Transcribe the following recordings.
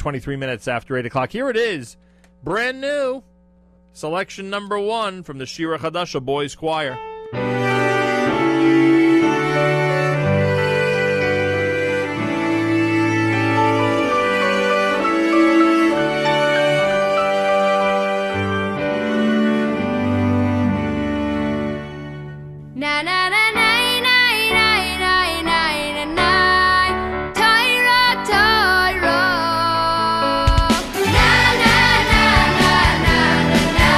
23 minutes after 8 o'clock. Here it is, brand new, selection number 1 from the Shira Chadasha Boys Choir. Na na na na na na na na na Torah Torah na na na na na na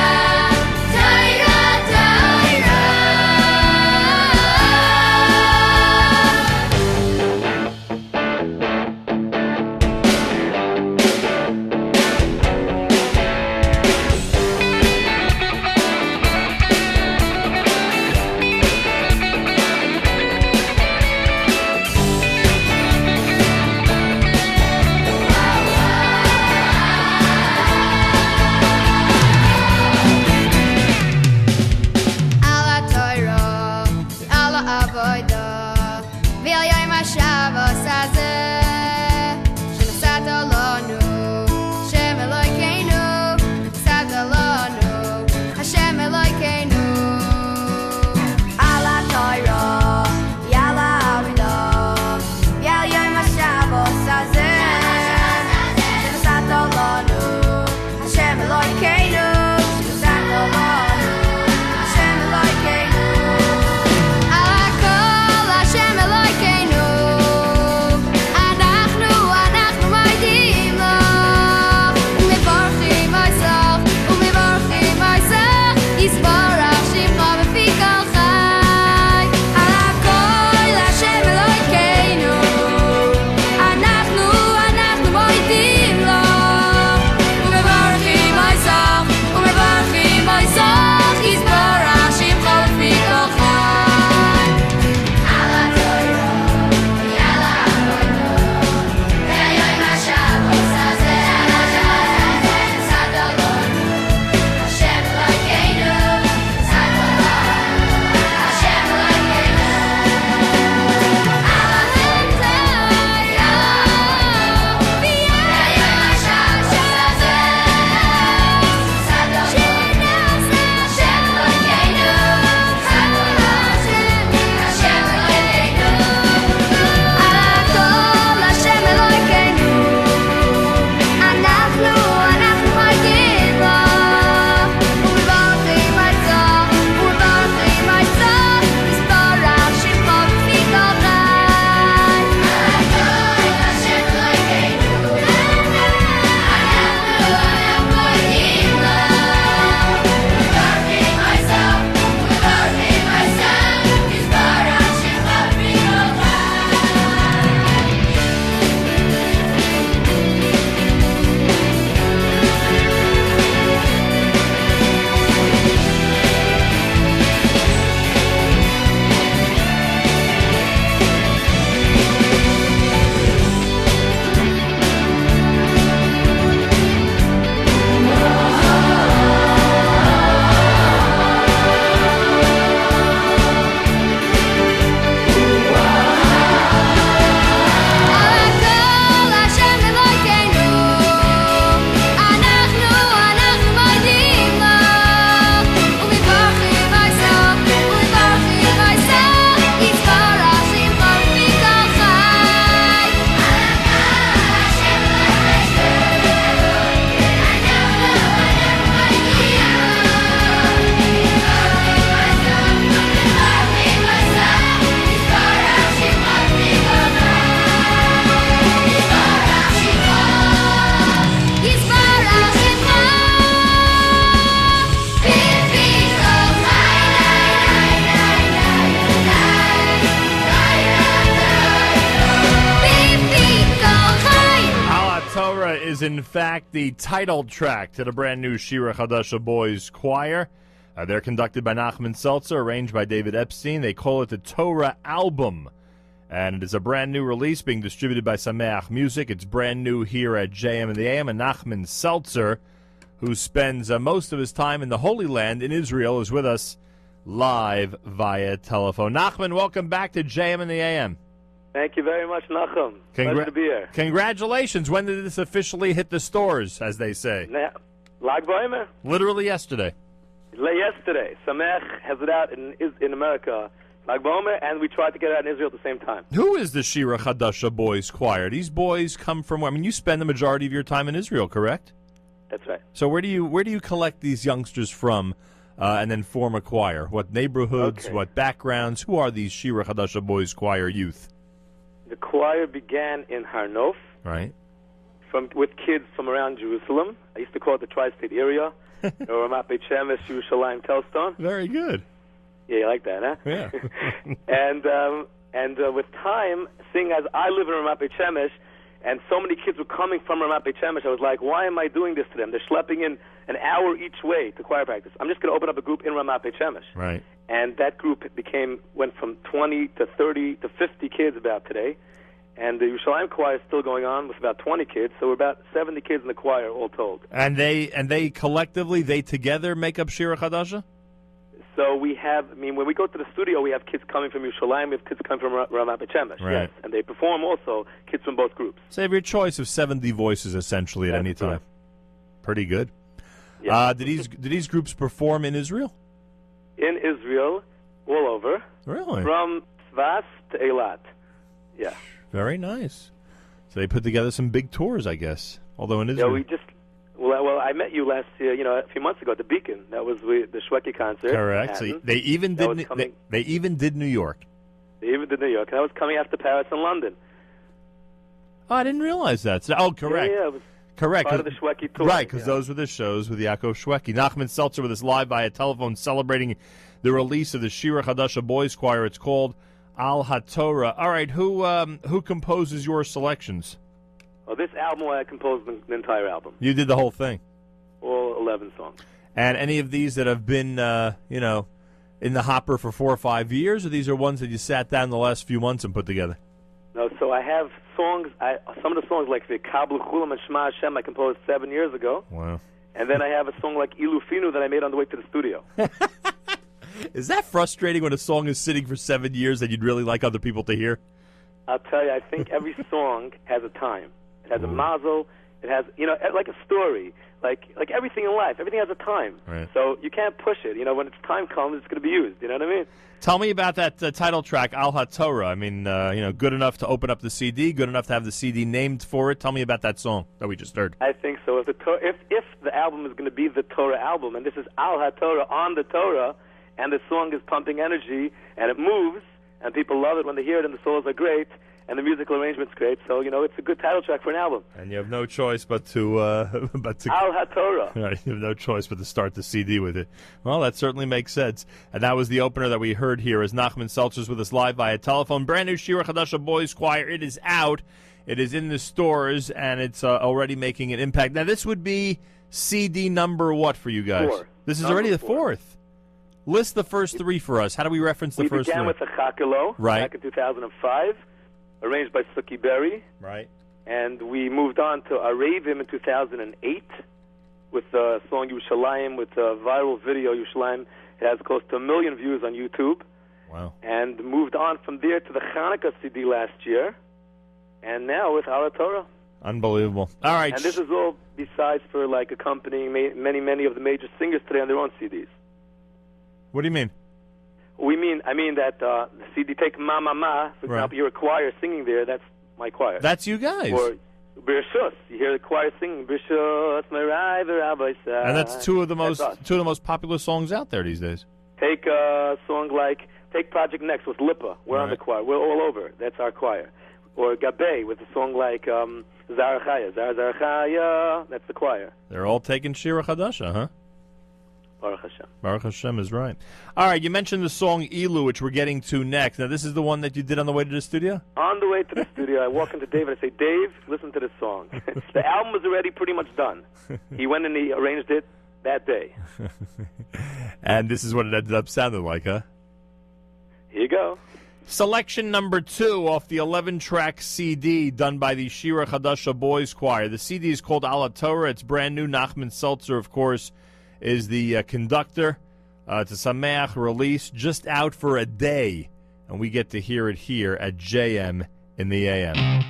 Torah is in fact the title track to the brand new Shira Chadasha Boys Choir. They're conducted by Nachman Seltzer, arranged by David Epstein. They call it the Torah album, and it is a brand new release being distributed by Sameach Music. It's brand new here at JM and the AM, and Nachman Seltzer, who spends most of his time in the Holy Land in Israel, is with us live via telephone. Nachman, welcome back to JM and the AM. Thank you very much, Nachum. Pleasure to be here. Congratulations. When did this officially hit the stores, as they say? Lag Baimer? Literally yesterday. Yesterday. Samech has it out in America. Lag Baimer, and we tried to get it out in Israel at the same time. Who is the Shira Chadasha Boys Choir? These boys come from where? I mean, you spend the majority of your time in Israel, correct? That's right. So where do you collect these youngsters from and then form a choir? What neighborhoods, what backgrounds? Who are these Shira Chadasha Boys Choir youth? The choir began in Har Nof. Right. With kids from around Jerusalem. I used to call it the tri-state area. Ramat Beit Shemesh, Yerushalayim, Telstone. Very good. Yeah, you like that, huh? Yeah. and with time, seeing as I live in Ramat Beit Shemesh, and so many kids were coming from Ramat Beit Shemesh, I was like, why am I doing this to them? They're schlepping in an hour each way to choir practice. I'm just going to open up a group in Ramat Beit Shemesh. Right. And that group went from 20 to 30 to 50 kids about today. And the Yerushalayim choir is still going on with about 20 kids, so we're about 70 kids in the choir all told. And they collectively, they together make up Shira Chadasha? So we have, when we go to the studio, we have kids coming from Yerushalayim, we have kids coming from Ramat Beit Shemesh, right. Yes. And they perform also, kids from both groups. So you have your choice of 70 voices, essentially, at any time. Right. Pretty good. Yeah. Did these groups perform in Israel? In Israel, all over. Really? From Tzfas to Eilat. Yeah. Very nice. So they put together some big tours, I guess. Although in Israel, Yeah, we just. Well, I met you last year, a few months ago at the Beacon. That was the Shweki concert. Correct. So they even did. They even did New York. They even did New York. That was coming after Paris and London. Oh, I didn't realize that. So, correct. Yeah, it was correct. part of the Shweki tour. Right, because those were the shows with Yaakov Shweki. Nachman Seltzer with us live via telephone, celebrating the release of the Shira Chadasha Boys Choir. It's called Al Hatorah. All right, who composes your selections? Oh, this album, I composed the entire album. You did the whole thing? All 11 songs. And any of these that have been, in the hopper for 4 or 5 years, or these are ones that you sat down the last few months and put together? No, so I have songs, some of the songs like the Kablu Chulam and Shma Hashem I composed 7 years ago. Wow. And then I have a song like Ilufinu that I made on the way to the studio. Is that frustrating when a song is sitting for 7 years that you'd really like other people to hear? I'll tell you, I think every song has a time. It has a mazel. It has, like a story. Like everything in life, everything has a time. Right. So you can't push it. When its time comes, it's going to be used. You know what I mean? Tell me about that title track, Al Hatorah. I mean, good enough to open up the CD, good enough to have the CD named for it. Tell me about that song that we just heard. I think so. If the album is going to be the Torah album, and this is Al Hatorah on the Torah, and the song is pumping energy, and it moves, and people love it when they hear it, and the solos are great, and the musical arrangement's great. So, it's a good title track for an album. And you have no choice but to Al Hatorah. Right, you have no choice but to start the CD with it. Well, that certainly makes sense. And that was the opener that we heard here as Nachman Seltzer's with us live via telephone. Brand new Shira Chadasha Boys Choir. It is out. It is in the stores, and it's already making an impact. Now, this would be CD number what for you guys? 4. This is already the 4th. List the first 3 for us. How do we reference the first 3? We began with the Chakelo back in 2005. Arranged by Suki Berry. Right. And we moved on to Arevim in 2008 with the song Yerushalayim, with a viral video, Yerushalayim. It has close to 1 million views on YouTube. Wow. And moved on from there to the Hanukkah CD last year. And now with Al Hatorah. Unbelievable. All right. And this is all besides for accompanying many of the major singers today on their own CDs. What do you mean? I mean that the CD, take Ma Ma Ma, for example, you're a choir singing there, that's my choir. That's you guys. Or Birshus, you hear the choir singing, Birshus, Merai, Rabbi Sa. And that's two of the most popular songs out there these days. Take a song take Project Next with Lipa, we're on the choir, we're all over, that's our choir. Or Gabay with a song like Zarachaya, Zarachaya, that's the choir. They're all taking Shira Chadasha, huh? Baruch Hashem. Baruch Hashem is right. All right, you mentioned the song Ilu, which we're getting to next. Now, this is the one that you did on the way to the studio? On the way to the studio, I walk into Dave and I say, Dave, listen to this song. The album was already pretty much done. He went and he arranged it that day. And this is what it ended up sounding like, huh? Here you go. Selection number 2 off the 11-track CD done by the Shira Chadasha Boys Choir. The CD is called Al Hatorah. It's brand new. Nachman Seltzer, of course, is the conductor. It's a Sameach release, just out for a day. And we get to hear it here at JM in the AM.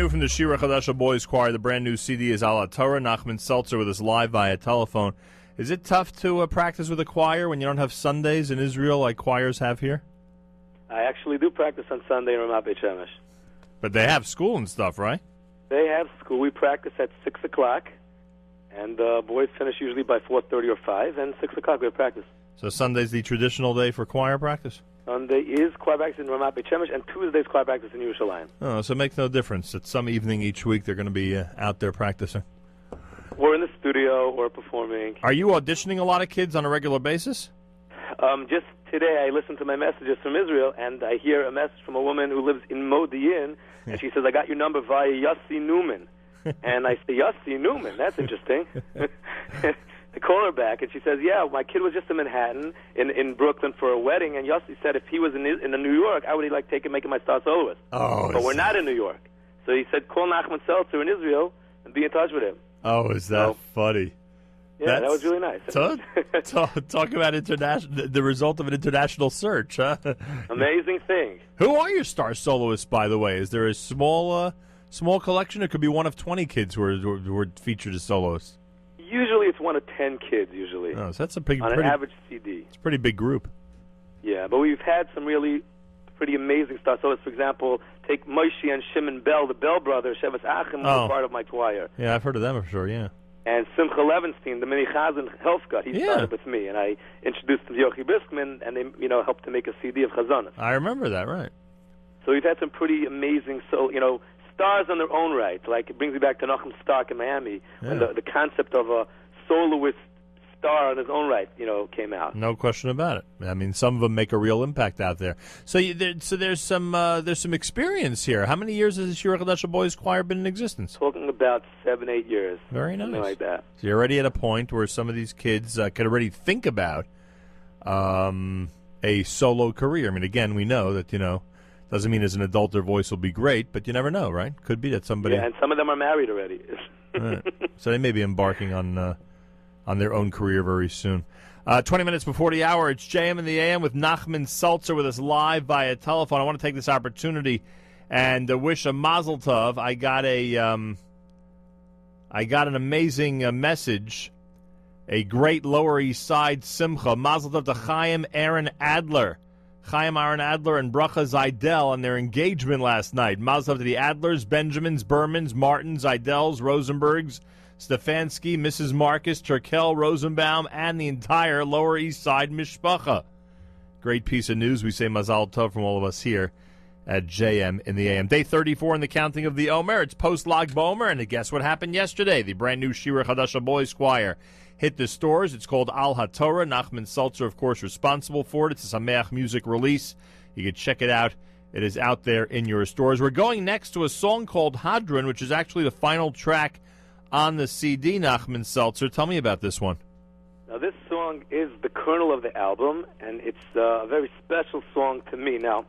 From the Shira Chadasha Boys Choir, the brand new CD is Hatorah. Nachman Seltzer with us live via telephone. Is it tough to practice with a choir when you don't have Sundays in Israel like choirs have here? I actually do practice on Sunday in Ramat Beit Shemesh. But they have school and stuff, right? They have school. We practice at 6 o'clock, and boys finish usually by 4:30 or 5, and 6 o'clock we have practice. So Sunday's the traditional day for choir practice? Sunday is choir practice in Ramat Beit Shemesh, and Tuesday's choir practice in Yerushalayim. Oh, so it makes no difference. At some evening each week they're going to be out there practicing. Or in the studio, or performing. Are you auditioning a lot of kids on a regular basis? Just today I listened to my messages from Israel, and I hear a message from a woman who lives in Modi'in, and she says, I got your number via Yossi Newman. And I say, Yossi Newman? That's interesting. I call her back, and she says, yeah, my kid was just in Manhattan, in Brooklyn for a wedding, and Yossi said if he was in New York, I would like take him, make him my star soloist. Oh, but we're not in New York. So he said, call Nachman Seltzer in Israel and be in touch with him. Oh, is that funny? Yeah, that was really nice. Talk about the result of an international search, huh? Amazing thing. Who are your star soloists, by the way? Is there a small collection? It could be one of 20 kids who are featured as soloists. Usually it's one of 10 kids, usually. Oh, so that's on an average CD. It's a pretty big group. Yeah, but we've had some really pretty amazing stuff. So, for example, take Moshe and Shimon Bell, the Bell brothers, Shevet Achim, were part of my choir. Yeah, I've heard of them for sure, yeah. And Simcha Levenstein, the mini Chazan Helfgott, he started with me, and I introduced him to Yochi Briskman, and they, helped to make a CD of Chazanas. I remember that, right. So we've had some pretty amazing, stars on their own right. Like, it brings me back to Nachum Stark in Miami, when the concept of a soloist star on his own right, came out. No question about it. I mean, some of them make a real impact out there. So, there's some experience here. How many years has the Shira Chadasha Boys Choir been in existence? Talking about 7-8 years. Very nice. Something like that. So you're already at a point where some of these kids can already think about a solo career. I mean, again, we know that doesn't mean as an adult their voice will be great, but you never know, right? Could be that somebody. Yeah, and some of them are married already. Right. So they may be embarking on their own career very soon. 20 minutes before the hour, it's JM in the AM with Nachman Seltzer with us live via telephone. I want to take this opportunity and wish a mazel tov. I got an amazing message, a great Lower East Side simcha. Mazel tov to Chaim Aaron Adler and Bracha Zaydel on their engagement last night. Mazel tov to the Adlers, Benjamins, Bermans, Martins, Zaydels, Rosenbergs, Stefanski, Mrs. Marcus, Turkel, Rosenbaum, and the entire Lower East Side mishpacha. Great piece of news. We say Mazal Tov from all of us here at JM in the AM. Day 34 in the counting of the Omer. It's post-Lag BaOmer, and guess what happened yesterday? The brand new Shira Chadasha Boys Choir hit the stores. It's called Al Hatorah. Nachman Seltzer, of course, responsible for it. It's a Sameach music release. You can check it out. It is out there in your stores. We're going next to a song called Hadran, which is actually the final track on the CD, Nachman Seltzer. Tell me about this one. Now, this song is the kernel of the album, and it's a very special song to me. Now,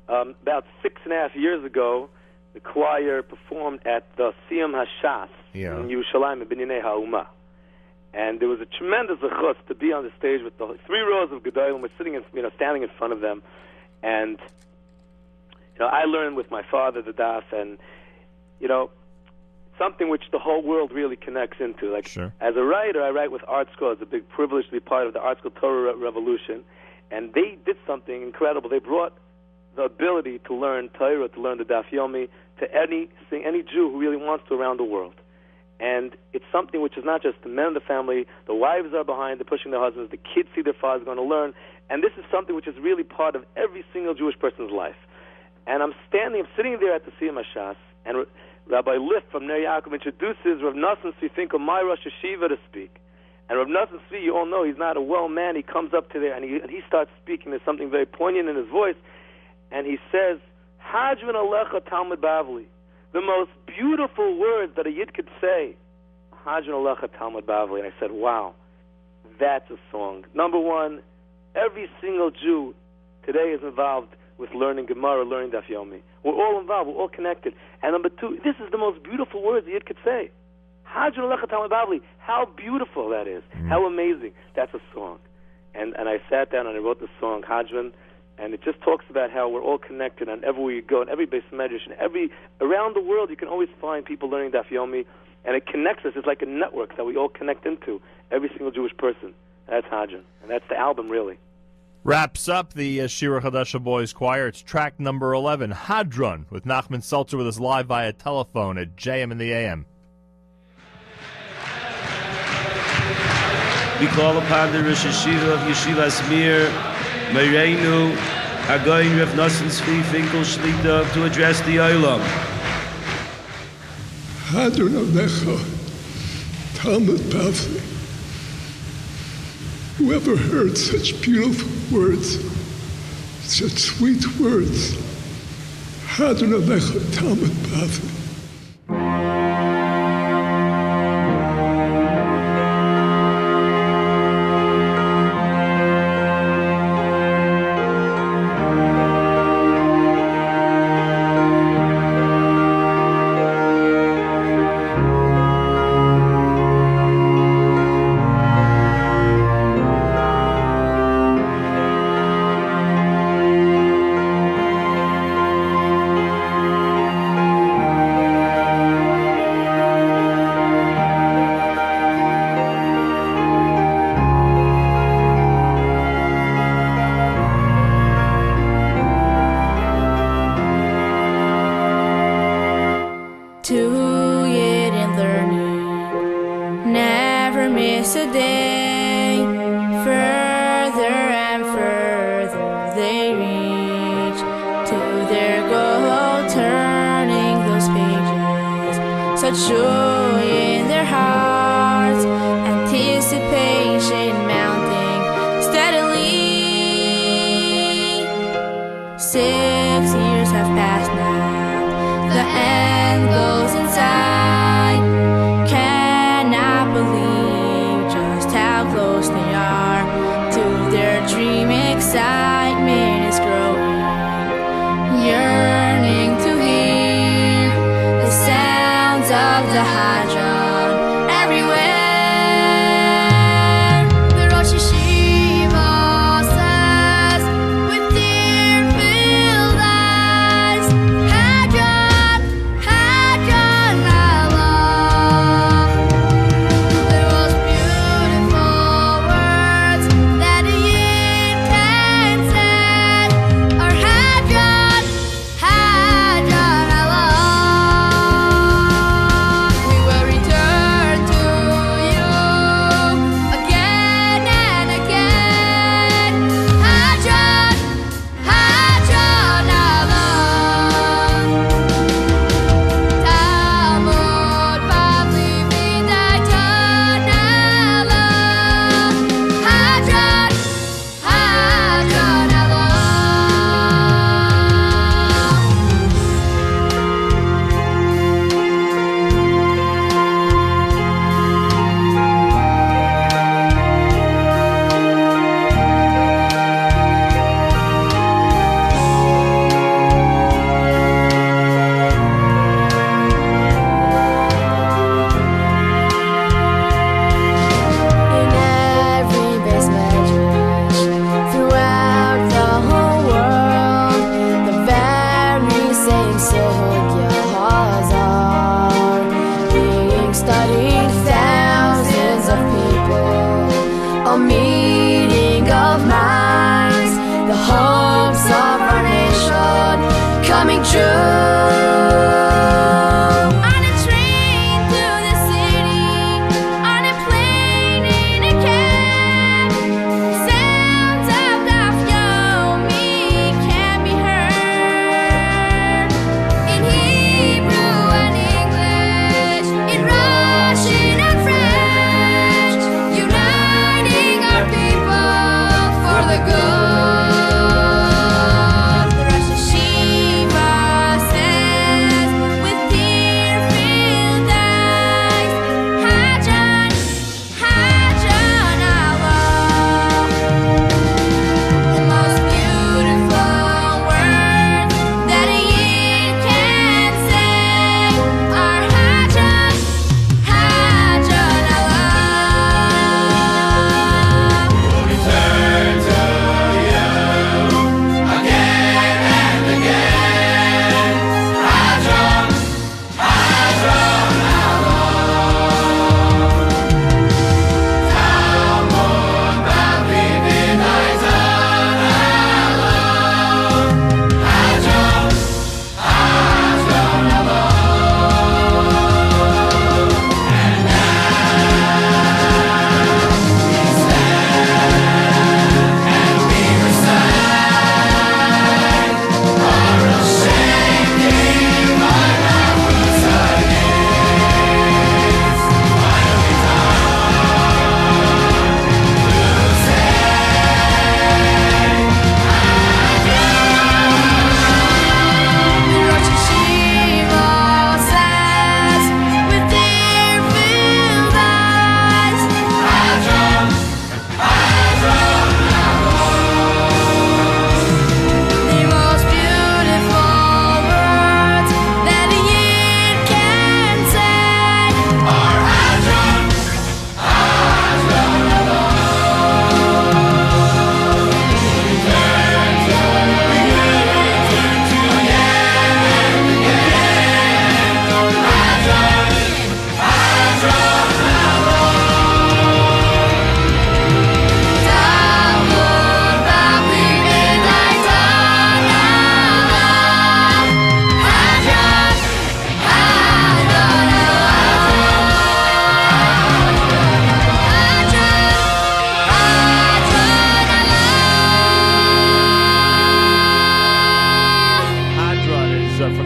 about 6.5 years ago, the choir performed at the Siyam Hashas in Yerushalayim, in Binyanei Ha'umah. And there was a tremendous zechus to be on the stage with the 3 rows of Gedolim. We're sitting, standing in front of them. And, I learned with my father the daf, and, something which the whole world really connects into. Like, As a writer, I write with Art School. It's a big privilege to be part of the Art School Torah Revolution. And they did something incredible. They brought the ability to learn Torah, to learn the Daf Yomi, to any Jew who really wants to around the world. And it's something which is not just the men of the family, the wives are behind, they're pushing their husbands, the kids see their fathers going to learn. And this is something which is really part of every single Jewish person's life. And I'm sitting there at the Siyam Hashas, and Rabbi Lift from Ner Yaakov introduces Rav Nachman Seltzer, my Rosh Hashiva, to speak. And Rav Nachman Seltzer, you all know, he's not a well man. He comes up to there, and he starts speaking. There's something very poignant in his voice. And he says, Hadran Alecha Talmud Bavli. The most beautiful words that a Yid could say. Hadran Alecha Talmud Bavli. And I said, wow, that's a song. Number one, every single Jew today is involved with learning Gemara, learning Daf Yomi. We're all involved. We're all connected. And number two, this is the most beautiful words a Yid could say. Hadran Alecha Talmud Bavli. How beautiful that is. How amazing. That's a song. And I sat down and I wrote the song, Hadran, and it just talks about how we're all connected, and everywhere you go, and every base medrash, and around the world, you can always find people learning Daf Yomi, and it connects us. It's like a network that we all connect into, every single Jewish person. That's Hadran, and that's the album, really. Wraps up the Shira Chadasha Boys Choir. It's track number 11, Hadran, with Nachman Seltzer with us live via telephone at JM in the AM. We call upon the Rosh Hashiva of Yeshivas Mir, Mereinu, Hagoyin Rav Nosson Tzvi Finkel Shlita, to address the Olam. Hadran Alecha Talmud Bavli. Whoever heard such beautiful words, such sweet words? Hadran Alecha Talmud Bavli. miss a day. Further and further they reach to their goal, turning those pages. Such joy in their hearts, anticipation mounting steadily. 6 years have passed now, the end goes inside. Cannot believe just how close they are to their dream. Excitement is growing, yearning to hear the sounds of the Hadran everywhere. The Rosh Yeshiva says with tear-filled eyes, Hadran, Hadran Allah. The most beautiful words that a Yid can say are Hadran, Hadran Allah. We will return to you again and again. Hadran, Hadran Allah. Talmud Bavli V'Dayton Allah. Hadran, Hadran Allah. In every base medrash throughout the whole world, the very same sugya are being studied. Thousands of people, a meeting of minds, the hopes of our nation coming true. On a train to the city, on a plane in a cab, sounds of Daf Yomi can be heard in here.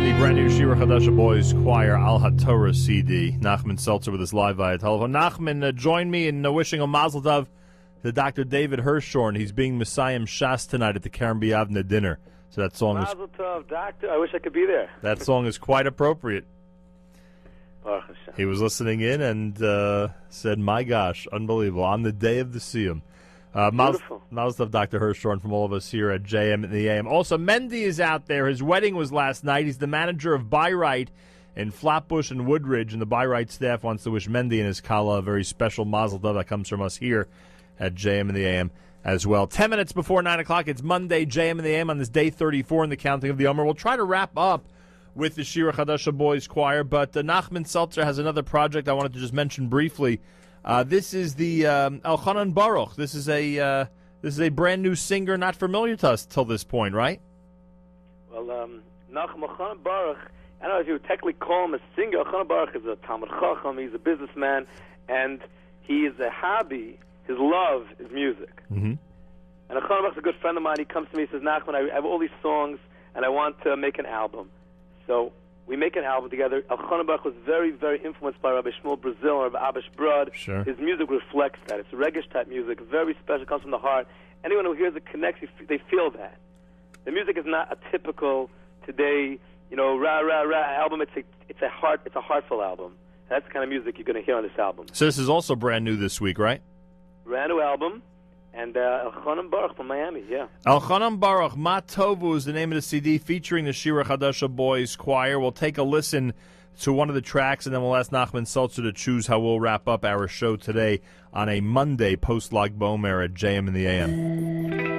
the brand new Shira Chadasha Boys Choir Al Hatorah CD. Nachman Seltzer with us live via telephone. Nachman, join me in wishing a mazel tov to Dr. David Hirschhorn. He's being Messiah Shas tonight at the Karen B'Yavne dinner. So that song is... Mazel tov, Doctor. I wish I could be there. That song is quite appropriate. Baruch Hashem. He was listening in and said, my gosh, unbelievable, on the day of the Siyum. Beautiful. Mazel tov, Dr. Hirschhorn, from all of us here at JM in the AM. Also, Mendy is out there. His wedding was last night. He's the manager of Bayreuth in Flatbush and Woodridge, and the Bayreuth staff wants to wish Mendy and his kala a very special mazel tov that comes from us here at JM in the AM as well. 10 minutes before 9 o'clock, it's Monday, JM in the AM on this day 34 in the counting of the Omer. We'll try to wrap up with the Shira Chadasha Boys Choir, but Nachman Seltzer has another project I wanted to just mention briefly. This is the Elchanan Baruch. This is a brand new singer, not familiar to us till this point, right? Well, Elchanan Baruch, I don't know if you would technically call him a singer. Elchanan Baruch is a Talmud Chacham. He's a businessman, and he is a hobby. His love is music. Mm-hmm. And Elchanan Baruch is a good friend of mine. He comes to me and says, Nachman, I have all these songs, and I want to make an album. So we make an album together. Elchanan Baruch was very, very influenced by Rabbi Shmuel Brazil and Rabbi Abish Brod. Sure. His music reflects that. It's reggae type music, very special, comes from the heart. Anyone who hears it connects, they feel that. The music is not a typical today, rah rah rah album. It's a heartful album. That's the kind of music you're going to hear on this album. So this is also brand new this week, right? Brand new album. And Elchanan Baruch from Miami, yeah. Elchanan Baruch, Ma Tovu is the name of the CD featuring the Shira Chadasha Boys Choir. We'll take a listen to one of the tracks, and then we'll ask Nachman Seltzer to choose how we'll wrap up our show today on a Monday post-Lag Bomer at JM in the AM.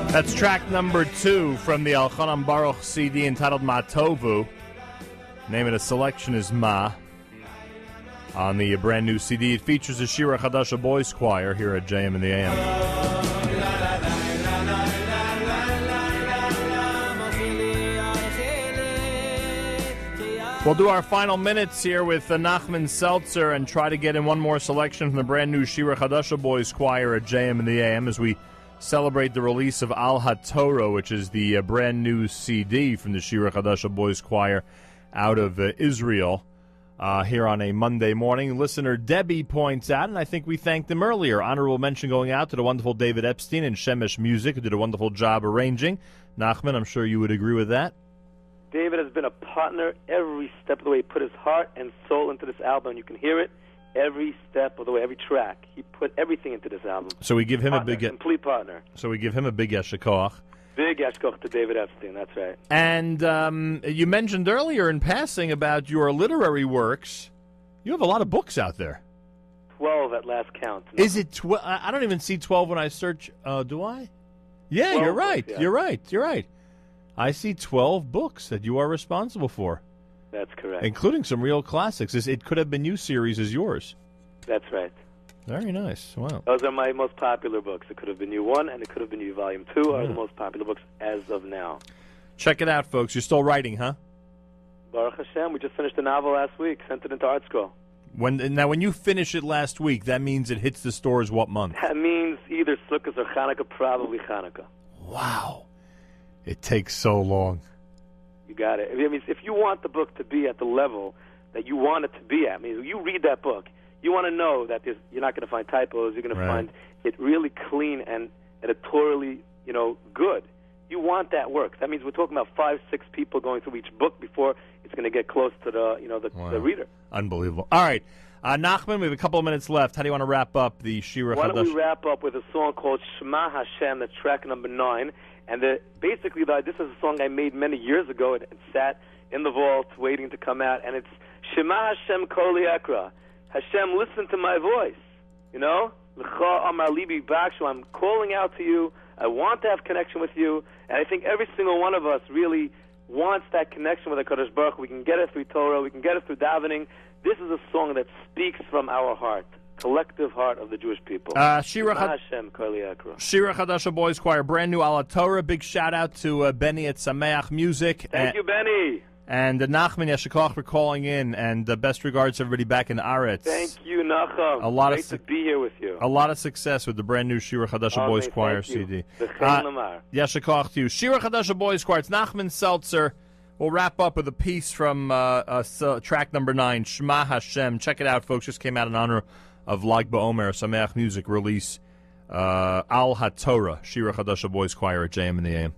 That's track number 2 from the Elchanan Baruch CD entitled Ma Tovu. Name of the selection is Ma. On the brand new CD, it features the Shira Chadasha Boys Choir here at JM in the AM. We'll do our final minutes here with Nachman Seltzer and try to get in one more selection from the brand new Shira Chadasha Boys Choir at JM in the AM as we celebrate the release of Al Hatorah, which is the brand new CD from the Shira Chadasha Boys Choir out of Israel here on a Monday morning. Listener Debbie points out, and I think we thanked them earlier, honorable mention going out to the wonderful David Epstein and Shemesh Music, who did a wonderful job arranging. Nachman, I'm sure you would agree with that. David has been a partner every step of the way. He put his heart and soul into this album. You can hear it every step of the way, every track. He put everything into this album. So we give him Partner, a big complete partner. So we give him a big yeshikoch. Big yeshikoch to David Epstein. That's right. And you mentioned earlier in passing about your literary works. You have a lot of books out there. 12 at last count. Is it 12? I don't even see 12 when I search. Do I? Yeah, you're right. Books, yeah. You're right. I see 12 books that you are responsible for. That's correct. Including some real classics. It Could Have Been You series is yours. That's right. Very nice. Wow. Those are my most popular books. It Could Have Been You 1 and It Could Have Been You Volume 2 are the most popular books as of now. Check it out, folks. You're still writing, huh? Baruch Hashem, we just finished a novel last week, sent it into Art Scroll. When you finish it last week, that means it hits the stores what month? That means either Sukkot or Hanukkah, probably Hanukkah. Wow. It takes so long. You got it. I mean, if you want the book to be at the level that you want it to be at, I mean, you read that book, you want to know that you're not going to find typos, you're going to find it really clean and editorially, good. You want that work. That means we're talking about 5-6 people going through each book before it's going to get close to the reader. Unbelievable. All right. Nachman, we have a couple of minutes left. How do you want to wrap up the Shira Chadasha? Why don't we wrap up with a song called Shma Hashem, that's track number 9. And basically, this is a song I made many years ago. It sat in the vault waiting to come out. And it's Shema Hashem Kol Yakra. Hashem, listen to my voice. L'cha Amar Libi Bakshu. I'm calling out to you. I want to have connection with you. And I think every single one of us really wants that connection with HaKadosh Baruch Hu. We can get it through Torah. We can get it through davening. This is a song that speaks from our heart, collective heart of the Jewish people. Shira Chadasha Boys Choir, brand new Hatorah. Big shout out to Benny at Sameach Music. Thank you, Benny. And Nachman Yeshikoch for calling in. And best regards to everybody back in Aretz. Thank you, Nachum. Great to be here with you. A lot of success with the brand new Shira Chadasha Boys Choir CD. Yeshikoch to you. Shira Chadasha Boys Choir. It's Nachman Seltzer. We'll wrap up with a piece from track number 9, Shema Hashem. Check it out, folks. Just came out in honor of Lag BaOmer, Sameach Music release. Al Hatorah, Shira Chadasha Boys Choir at JM in the AM.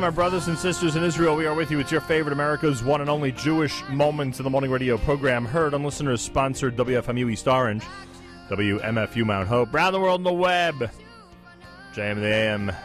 Our brothers and sisters in Israel, we are with you. It's your favorite America's one and only Jewish Moments in the Morning radio program, heard on listeners sponsored WFMU East Orange, WMFU Mount Hope, around the world on the web, jmtheam.org.